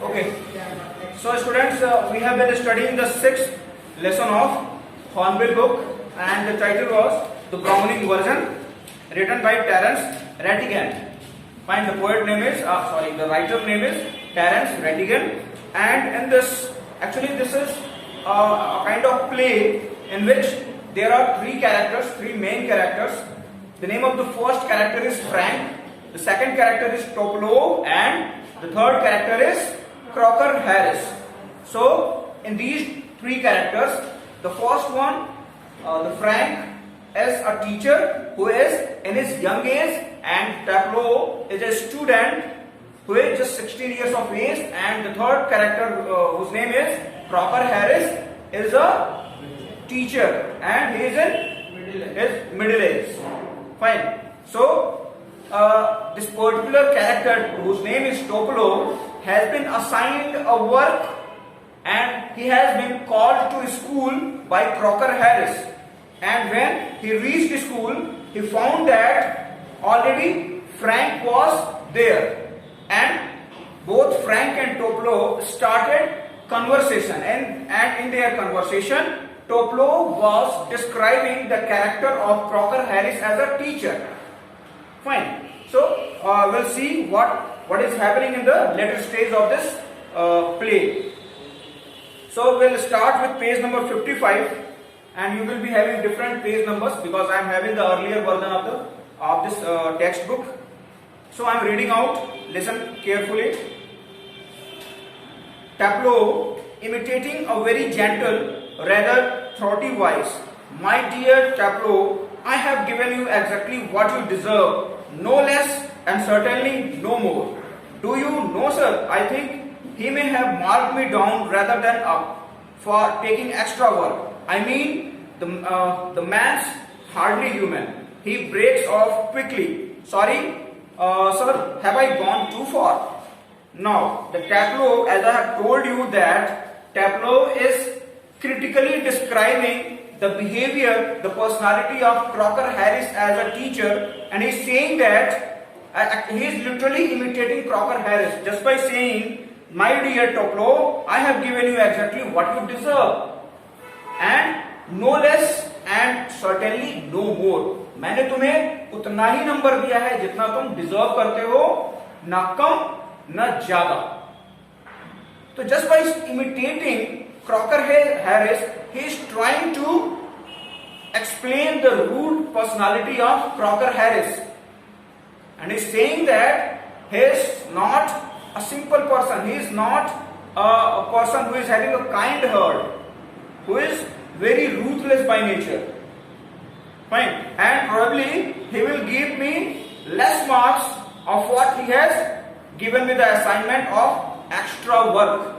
Okay. So students, we have been studying the sixth lesson of Hornbill book, and the title was The Browning Version, written by Terence Rattigan. Fine. The poet name is, the writer name is Terence Rattigan, and in this, actually this is a kind of play in which there are three main characters. The name of the first character is Frank, the second character is Tupelo, and the third character is Crocker Harris. So in these three characters, the first one, the Frank, is a teacher who is in his young age, and Tupelo is a student who is just 16 years of age, and the third character, whose name is Crocker Harris, is a teacher and he is in his middle age. Fine. So this particular character, whose name is Tupelo, has been assigned a work, and he has been called to school by Crocker Harris. And when he reached school, he found that already Frank was there, and both Frank and Tupelo started conversation, and in their conversation, Tupelo was describing the character of Crocker Harris as a teacher. Fine. So we'll see what is happening in the later stage of this play. So we'll start with page number 55, and you will be having different page numbers because I am having the earlier version of this textbook. So I am reading out. Listen carefully. Tupelo, imitating a very gentle, rather throaty voice. My dear Tupelo, I have given you exactly what you deserve, no less and certainly no more. Do you know, sir, I think he may have marked me down rather than up for taking extra work. I mean, the man's hardly human. He breaks off quickly. Sorry, sir, have I gone too far? Now, the Tupelo, as I have told you that Tupelo is critically describing the behavior, the personality of Crocker Harris as a teacher, and he is saying that he is literally imitating Crocker Harris just by saying, my dear Tupelo, I have given you exactly what you deserve, and no less and certainly no more. मैंने तुम्हें उतना ही number दिया है जितना तुम deserve करते हो, ना कम ना ज्यादा. So just by imitating Crocker Harris, he is trying to explain the rude personality of Crocker Harris, and he is saying that he is not a simple person. He is not a person who is having a kind heart, who is very ruthless by nature. Fine. And probably he will give me less marks of what he has given me the assignment of extra work.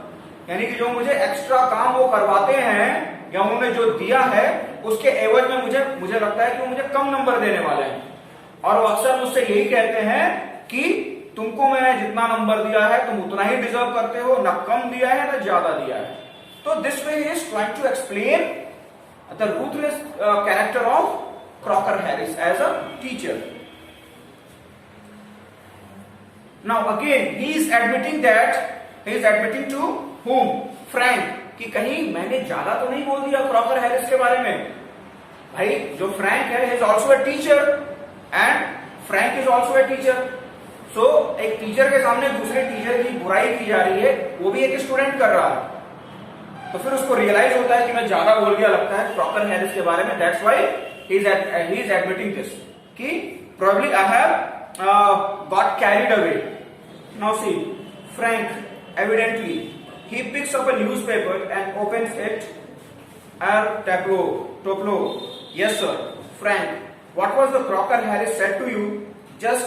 यानी कि जो मुझे extra काम वो करवाते हैं या उन्होंने जो दिया है उसके एवज में मुझे लगता है कि वो मुझे कम नंबर देने वाले हैं, और वो अक्सर मुझसे यही कहते हैं कि तुमको मैंने जितना नंबर दिया है तुम उतना ही डिजर्व करते हो, ना कम दिया है ना ज्यादा दिया है. तो this way he is trying to explain the ruthless character of Crocker Harris as a teacher. Now again he is admitting to whom? Frank, कि कहीं मैंने ज्यादा तो नहीं बोल दिया Crocker Harris के बारे में. भाई जो Frank है, he is also a teacher and Frank is also a teacher. So एक टीचर के सामने दूसरे टीचर की बुराई की जा रही है, वो भी एक स्टूडेंट कर रहा है, तो फिर उसको रियलाइज होता है कि मैं ज्यादा बोल गया लगता है Crocker Harris के बारे में. That's why he is admitting this, कि probably I have got carried away. Now see, Frank, evidently he picks up a newspaper and opens it. Tupelo, yes sir. Frank, what was the Crocker Harris said to you? Just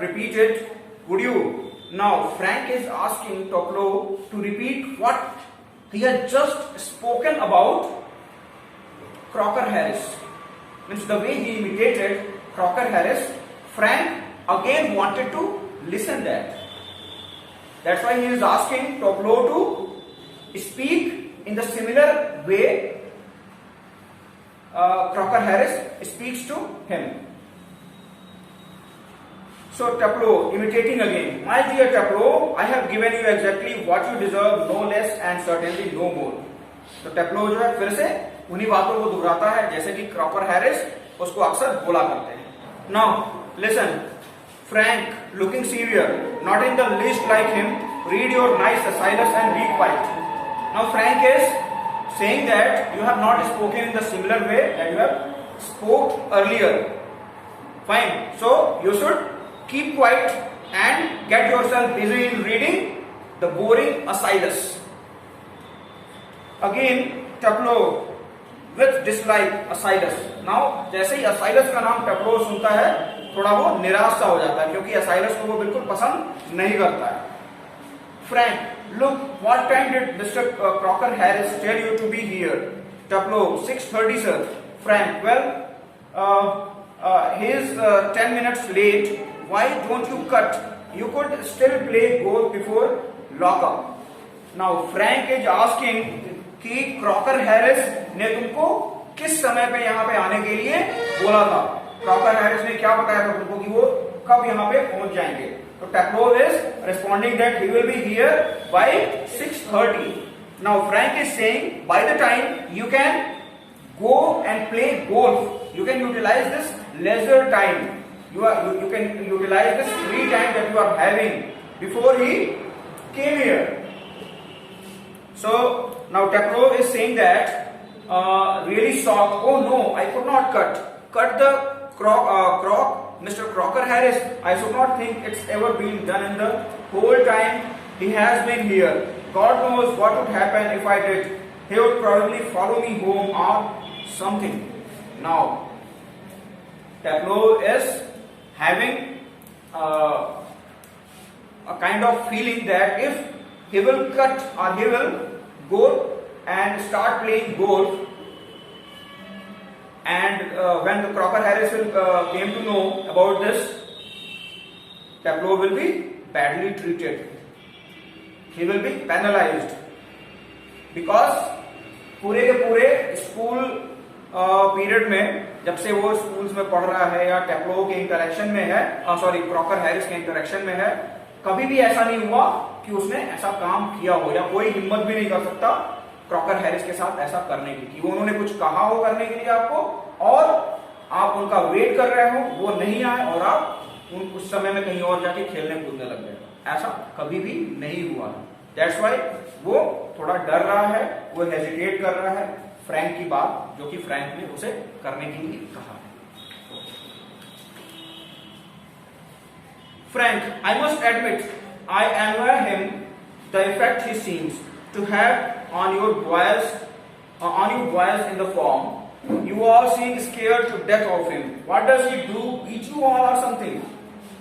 repeat it, would you? Now Frank is asking Tupelo to repeat what he had just spoken about Crocker Harris. Means the way he imitated Crocker Harris, Frank again wanted to listen that. That's why he is asking Tupelo to speak in the similar way Crocker Harris speaks to him. So Taplo imitating again. My dear Taplo, I have given you exactly what you deserve, no less and certainly no more. तो Taplo जो है फिर से उन्हीं बातों को दोहराता है जैसे कि क्रॉकर हैरिस उसको अक्सर बोला करते हैं. Now listen, Frank, looking severe, not in the least like him. Read your nice Silas and be quiet. Now Frank is saying that you have not spoken in the similar way that you have spoke earlier. Fine. So you should keep quiet and get yourself busy in reading the boring Aeschylus. Again, Taplo with dislike Aeschylus. Now, जैसे ही Aeschylus का नाम Taplo सुनता है, थोड़ा वो निराश सा हो जाता है क्योंकि Aeschylus को वो बिल्कुल पसंद नहीं करता है. Frank, look, what time did Mr. Crocker Harris tell you to be here? Taplo, 6:30, sir. Frank, well, he is 10 minutes late. Why don't you cut? You could still play golf before lockup. Now Frank is asking कि Crocker Harris ने तुमको किस समय पे यहाँ पे आने के लिए बोला था. क्रॉकर हैरिस ने क्या बताया था तुमको कि वो कब यहाँ पे पहुंच जाएंगे. तो Taplo is responding that he will be here by 6:30. Now Frank is saying by the time you can go and play golf, you can utilize this leisure time. You can utilize this free time that you are having before he came here. So now Taplo is saying that really shocked. Oh no, I could not cut the croc, Mr. Crocker Harris. I should not think it's ever been done in the whole time he has been here. God knows what would happen if I did. He would probably follow me home or something. Now Taplo is having a kind of feeling that if he will cut or he will go and start playing golf, and when the Crocker Harris came to know about this, Taplo will be badly treated. He will be penalized because पूरे के पूरे school period में जब से वो schools में पढ़ रहा है या टेप्लो के इंटरेक्शन में है, सॉरी क्रॉकर हैरिस के इंटरेक्शन में है, कभी भी ऐसा नहीं हुआ कि उसने ऐसा काम किया हो या कोई हिम्मत भी नहीं कर सकता क्रॉकर हैरिस के साथ ऐसा करने की कि वो उन्होंने कुछ कहा हो करने के लिए आपको और आप उनका वेट कर रहे हो, वो नहीं आए और आप उस समय में कहीं और जाके खेलने कूदने लग गए. ऐसा कभी भी नहीं हुआ. दैट्स वाई वो थोड़ा डर रहा है, वो हेजिटेट कर रहा है फ्रैंक की बात जो कि फ्रैंक ने उसे करने के लिए कहा. Frank, I must admit, I envy him the effect he seems to have on you boys in the form. You all seem scared to death of him. What does he do? Beat you all or something?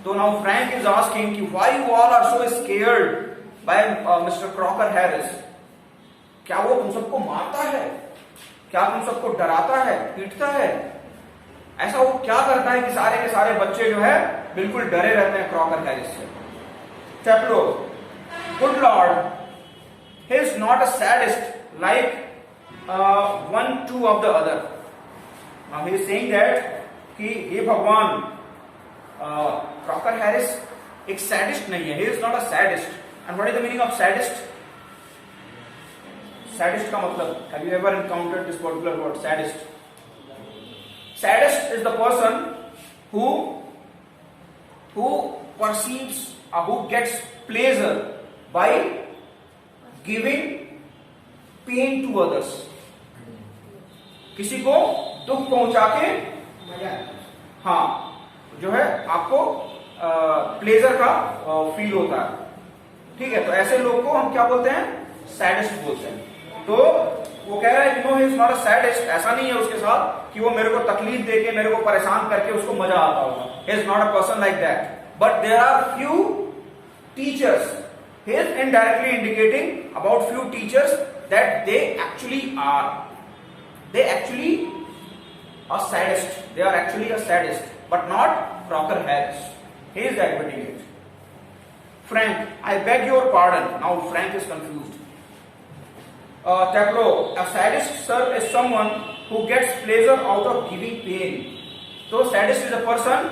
So now Frank is asking why you all are so scared by Mr. Crocker Harris. क्या वो तुम सबको मारता है? क्या तुम सबको डराता है, पीटता है? ऐसा वो क्या करता है कि सारे के सारे बच्चे जो है बिल्कुल डरे रहते हैं क्रॉकर हैरिस से? Taplo, good Lord, he is not a sadist like one two of the other. Now he is saying that कि हे भगवान, क्रॉकर हैरिस एक सैडिस्ट नहीं है. He is not a sadist. And what is the meaning of sadist? Sadist का मतलब, have you ever encountered this particular word, sadist? Sadist is the person who perceives or who gets pleasure by giving pain to others. किसी को दुख पहुंचा के हाँ जो है आपको प्लेजर का फील होता है. ठीक है, तो ऐसे लोग को हम क्या बोलते हैं? सैडिस्ट बोलते हैं. तो वो कह रहा है कि no, he is not a sadist. ऐसा नहीं है उसके साथ कि वो मेरे को तकलीफ देके मेरे को परेशान करके उसको मजा आता होगा. He is not a person like that. But there are few teachers. He is indirectly indicating about few teachers that they actually a sadist. They are actually a sadist, but not Crocker Harris. He is admitting it. Frank, I beg your pardon. Now Frank is confused. Taplo, a sadist, sir, is someone who gets pleasure out of giving pain. So sadist is a person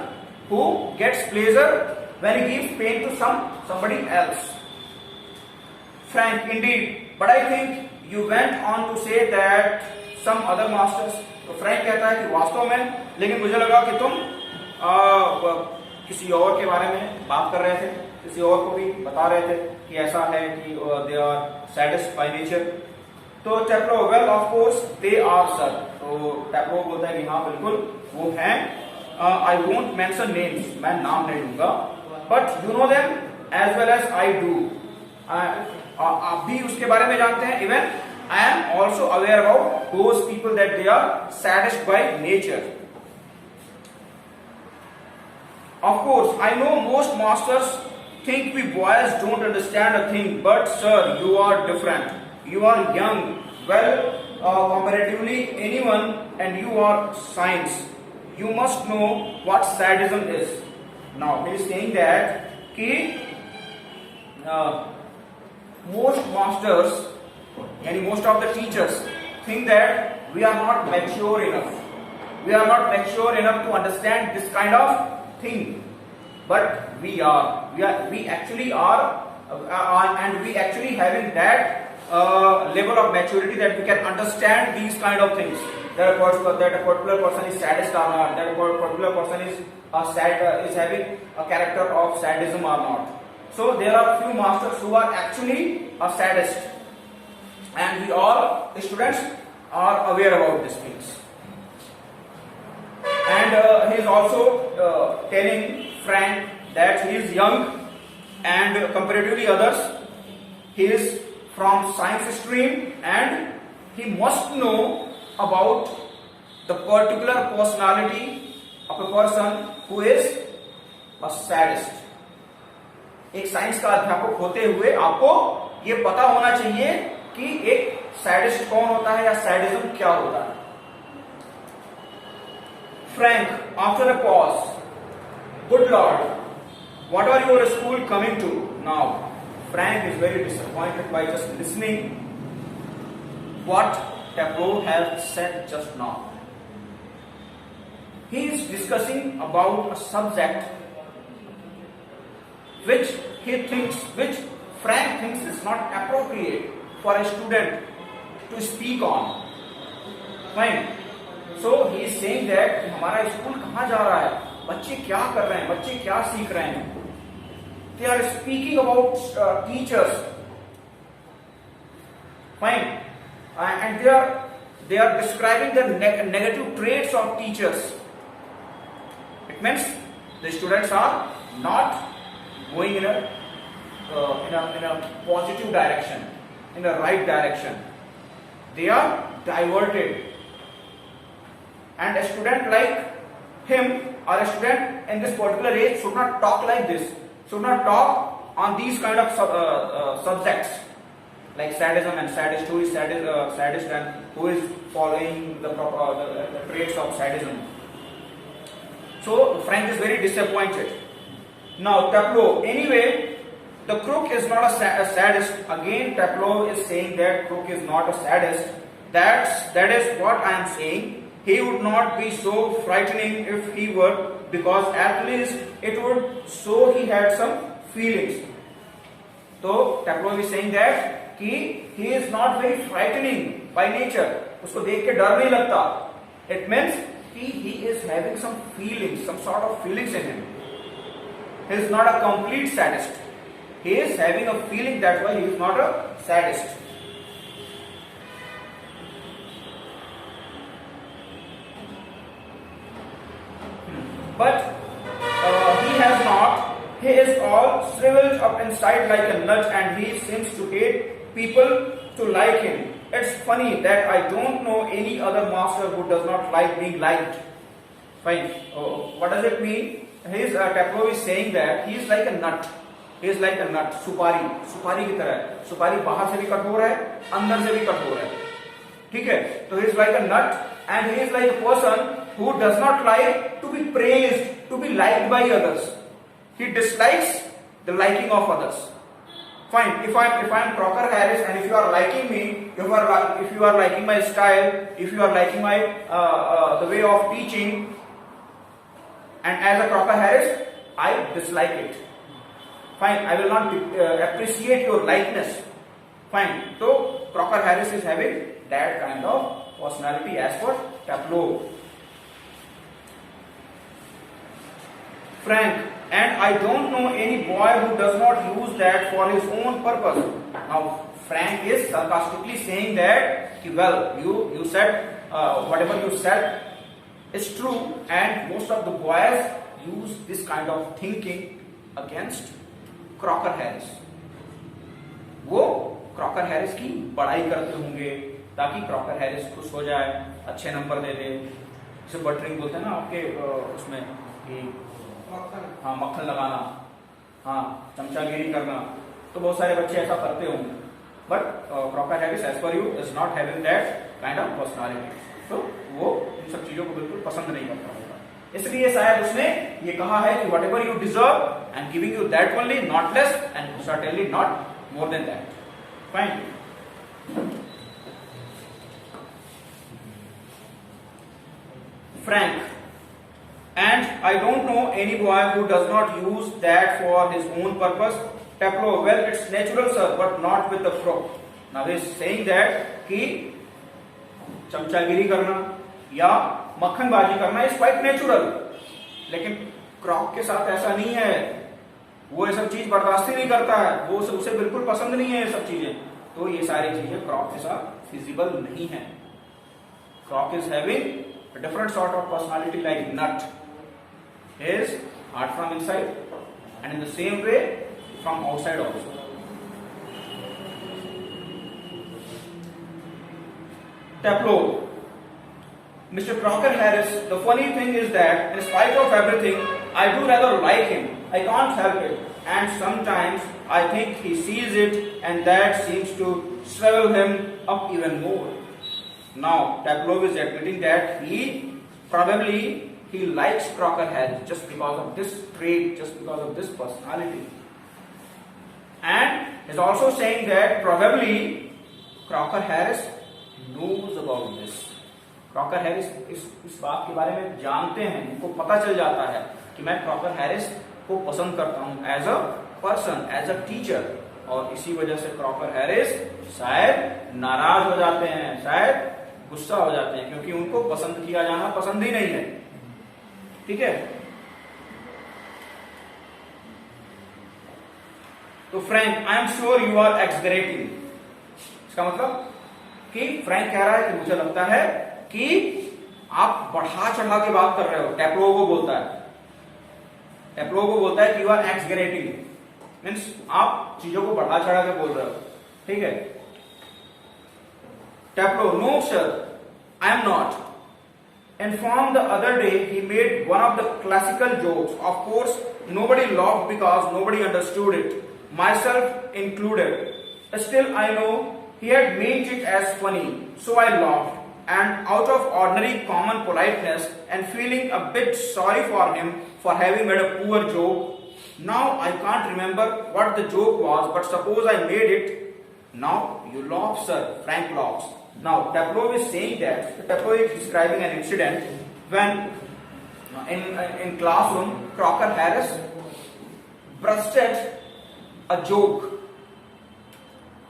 who gets pleasure when he gives pain to somebody else. Frank, indeed, but I think you went on to say that some other masters. तो Frank कहता है कि वास्तव में, लेकिन मुझे लगा कि तुम किसी और के बारे में बात कर रहे थे, किसी और को भी बता रहे थे कि ऐसा है कि they are sadist by nature. तो टेप्लो, well of course they are sir. तो टेप्लो बोलता है कि हाँ बिल्कुल वो हैं. आई वोंट मेंशन नेम्स, मैं नाम नहीं लूंगा, but you know them as well as I do. आप भी उसके बारे में जानते हैं. Even I am also aware about those people that they are sadist by nature. Of course, I know most masters think we boys don't understand a thing, but sir, you are different. You are young, well, comparatively anyone, and you are science. You must know what sadism is. Now, he is saying that कि most masters, and most of the teachers think that we are not mature enough. We are not mature enough to understand this kind of thing. But we are. We actually are, and we actually having that level of maturity that we can understand these kind of things. That a particular person is sadist or not. That a particular person is having a character of sadism or not. So there are few masters who are actually a sadist. And we all students are aware about these things. And he is also telling Frank that he is young and comparatively others, he is from science stream and he must know about the particular personality of a person who is a sadist. एक science का अध्यापक होते हुए आपको ये पता होना चाहिए कि एक सैडिस्ट कौन होता है या सैडिज्म क्या होता है. Frank, after a pause, good Lord, what are your school coming to now? Frank is very disappointed by just listening what Tableau has said just now. He is discussing about a subject which Frank thinks is not appropriate for a student to speak on. Fine. So he is saying that हमारा school कहाँ जा रहा है, बच्चे क्या कर रहे हैं, बच्चे क्या सीख रहे हैं. They are speaking about teachers. Fine. And they are describing the negative traits of teachers. It means the students are not going in a positive direction, in the right direction. They are diverted. And a student like him or a student in this particular age should not talk like this, should not talk on these kind of subjects like sadism and sadist, who is sadist and who is following the traits of sadism. So Frank is very disappointed. Now Tableau, anyway, the crook is not a sadist. Again Tableau is saying that crook is not a sadist. That is what I am saying. He would not be so frightening if he were, because at least it would show he had some feelings. So Tableau is saying that he is not very frightening by nature. उसको देख के डर नहीं लगता. It means he is having some feelings, some sort of feelings in him. He is not a complete sadist. He is having a feeling, that's why he is not a sadist. But he has not. He is all shriveled up inside like a nut, and he seems to hate people to like him. It's funny that I don't know any other master who does not like being liked. Fine. What does it mean? Tableau is saying that he is like a nut. He is like a nut. सुपारी की तरह है. सुपारी बाहर से भी कठोर है, अंदर से भी कठोर है. ठीक है? तो he is like a nut, and he is like a person who does not like to be praised, to be liked by others. He dislikes the liking of others. Fine. If I'm Crocker Harris, and if you are liking me, if you are liking my style, if you are liking my the way of teaching, and as a Crocker Harris, I dislike it. Fine, I will not appreciate your likeness. Fine. So Crocker Harris is having that kind of personality as per Tableau. Frank, and I don't know any boy who does not use that for his own purpose. Now Frank is sarcastically saying that, well, you said whatever you said is true, and most of the boys use this kind of thinking against Crocker Harris. वो Crocker Harris की बड़ाई करते होंगे ताकि Crocker Harris खुश हो जाए, अच्छे नंबर दे दे। जैसे बटरिंग बोलते हैं ना आपके उसमें कि हाँ मक्खन लगाना, हाँ चमचागिरी करना, तो बहुत सारे बच्चे ऐसा करते होंगे। But Crocker Harris as per you is not having that kind of personality, तो वो इन सब चीजों को बिल्कुल पसंद नहीं करता होगा। इसलिए शायद उसने ये कहा है कि what ever you deserve I am giving you that only, not less and certainly not more than that. Fine. Frank, and I don't know any boy who does not use that for his own purpose. Tableau, well, it's natural, sir, but not with the crook. Now he is saying that कि चमचागिरी करना या मक्खनबाजी करना is quite natural, लेकिन क्रॉक के साथ ऐसा नहीं है। वो ये सब चीज बर्दाश्त ही नहीं करता है, वो उसे बिल्कुल पसंद नहीं है ये सब चीजें। तो ये सारी चीजें क्रॉक के साथ फिजिबल नहीं है। Crock is having a different sort of personality, like nut is hard from inside, and in the same way from outside also. Tableau, Mr. Crocker Harris, the funny thing is that in spite of everything, I do rather like him. I can't help it, and sometimes I think he sees it, and that seems to swell him up even more. Now Tableau is admitting that he likes Crocker Harris just because of this trait, just because of this personality, and is also saying that probably Crocker Harris knows about this. Crocker Harris इस बात के बारे में जानते हैं, उनको पता चल जाता है कि मैं Crocker Harris को पसंद करता हूं as a person, as a teacher, और इसी वजह से Crocker Harris शायद नाराज हो जाते हैं, शायद गुस्सा हो जाते हैं, क्योंकि उनको पसंद किया जाना पसंद ही नहीं है। ठीक है। तो Frank, I am sure you are exaggerating. इसका मतलब कि फ्रैंक कह रहा है कि मुझे लगता है कि आप बढ़ा चढ़ा के बात कर रहे हो। टैप्लो को बोलता है, टैप्लो को बोलता है कि यू आर एक्सग्रेटिंग, मीन्स आप चीजों को बढ़ा चढ़ा के बोल रहे हो। ठीक है। Tableau, no sir, I am not. Informed the other day he made one of the classical jokes. Of course, nobody laughed because nobody understood it, myself included. Still, I know he had meant it as funny, so I laughed. And out of ordinary common politeness and feeling a bit sorry for him for having made a poor joke. Now I can't remember what the joke was, but suppose I made it. Now you laugh, sir. Frank laughs. Now Tableau is saying that Tableau is describing an incident when in classroom Crocker Harris busted a joke,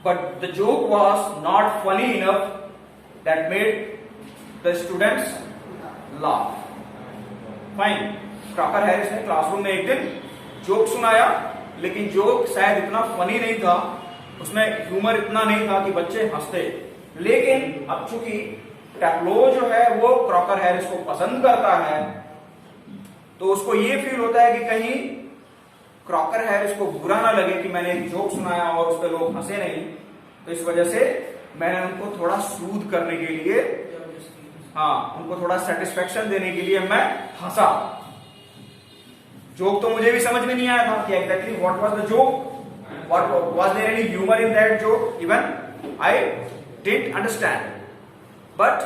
but the joke was not funny enough that made the students laugh. Fine. Crocker Harris ने classroom में एक दिन joke सुनाया, लेकिन joke शायद इतना funny नहीं था, उसमें ह्यूमर इतना नहीं था कि बच्चे हंसते। लेकिन अब चूंकि टैप्लो जो है वो क्रॉकर हैरिस को पसंद करता है, तो उसको ये फील होता है कि कहीं क्रॉकर हैरिस को बुरा ना लगे कि मैंने एक जोक सुनाया और उस पर लोग हंसे नहीं, तो इस वजह से मैंने उनको थोड़ा सूद करने के लिए, हाँ उनको थोड़ा सेटिस्फेक्शन देने के लिए मैं हंसा। जोक तो मुझे भी समझ में नहीं आया था कि exactly what was the joke, what was there any humour in that joke, even I didn't understand, but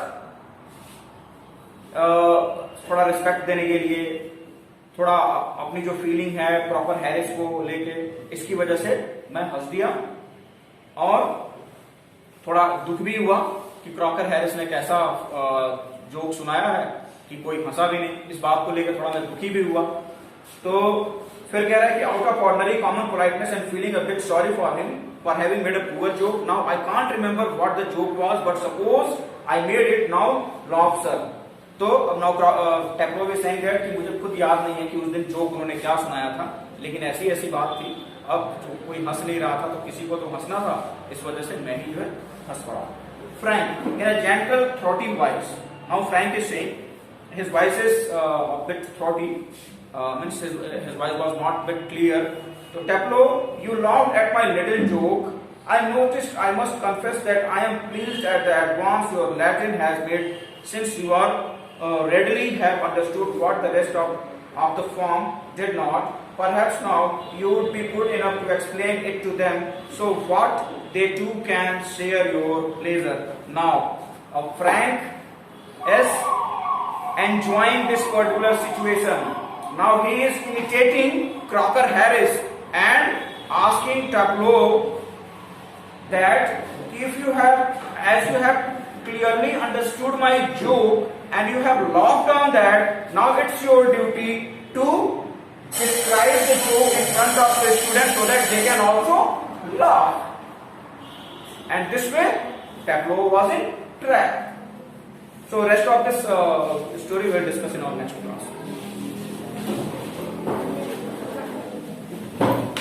थोड़ा रिस्पेक्ट देने के लिए, थोड़ा अपनी जो फीलिंग है प्रॉपर हैरिस को लेके, इसकी वजह से मैं हंस दिया और थोड़ा दुख भी हुआ कि क्रॉकर हैरिस ने कैसा जोक सुनाया है कि कोई हंसा भी नहीं। इस बात को लेकर थोड़ा मैं दुखी भी हुआ। तो फिर कह रहा है कि out of ordinary common politeness and feeling a bit sorry for him for having made a poor joke, now I can't remember what the joke was but suppose I made it, now laugh sir. तो now टेप्लोव is saying that कि मुझे खुद याद नहीं है कि उस दिन जोक उन्होंने क्या सुनाया था, लेकिन ऐसी ऐसी बात थी, अब कोई हंस नहीं रहा था तो किसी को तो हंसना था, इस वजह से मैं ही जो है हंस पड़ा। Frank, in a gentle, throaty voice. Now Frank is saying, his voice is a bit throaty, means his voice was not bit clear. So Taplow, you laughed at my little joke. I noticed, I must confess that I am pleased at the advance your Latin has made, since you are readily have understood what the rest of the form did not. Perhaps now you would be good enough to explain it to them, so what they too can share your pleasure. Now, Frank is enjoying this particular situation. Now he is imitating Crocker Harris and asking Tableau that if you have, as you have clearly understood my joke and you have laughed on that, now it's your duty to describe the joke in front of the students so that they can also laugh. And this way, Tableau was in track. So rest of this story we'll discuss in our next class.